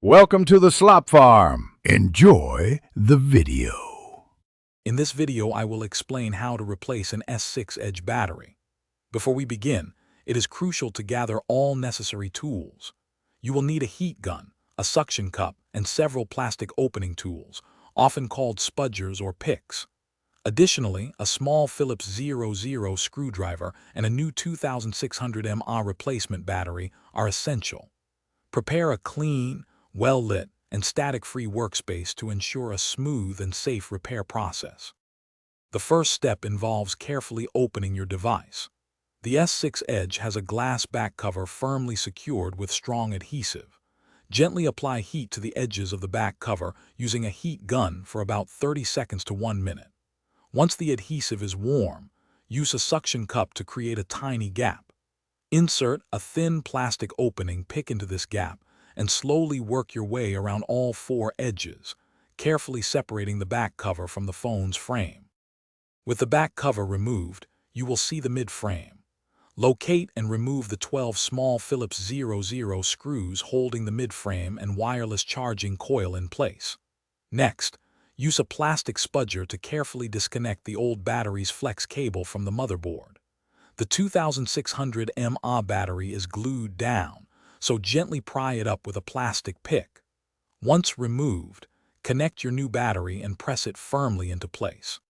Welcome to the Slop Farm. Enjoy the video. In this video, I will explain how to replace an S6 Edge battery. Before we begin, it is crucial to gather all necessary tools. You will need a heat gun, a suction cup, and several plastic opening tools, often called spudgers or picks. Additionally, a small Phillips 00 screwdriver and a new 2600 mAh replacement battery are essential. Prepare a clean, well-lit, and static-free workspace to ensure a smooth and safe repair process. The first step involves carefully opening your device. The S6 Edge has a glass back cover firmly secured with strong adhesive. Gently apply heat to the edges of the back cover using a heat gun for about 30 seconds to 1 minute. Once the adhesive is warm, use a suction cup to create a tiny gap. Insert a thin plastic opening pick into this gap and slowly work your way around all 4 edges, carefully separating the back cover from the phone's frame. With the back cover removed, you will see the mid-frame. Locate and remove the 12 small Phillips 00 screws holding the mid-frame and wireless charging coil in place. Next, use a plastic spudger to carefully disconnect the old battery's flex cable from the motherboard. The 2600 mAh battery is glued down, so gently pry it up with a plastic pick. Once removed, connect your new battery and press it firmly into place.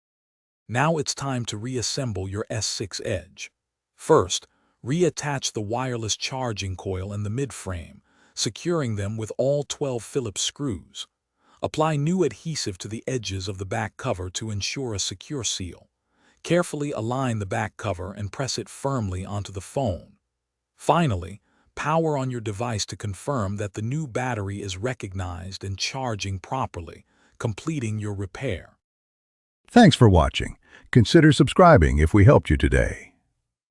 Now it's time to reassemble your S6 Edge. First, reattach the wireless charging coil and the mid-frame, securing them with all 12 Phillips screws. Apply new adhesive to the edges of the back cover to ensure a secure seal. Carefully align the back cover and press it firmly onto the phone. Finally, power on your device to confirm that the new battery is recognized and charging properly, completing your repair. Thanks for watching. Consider subscribing if we helped you today.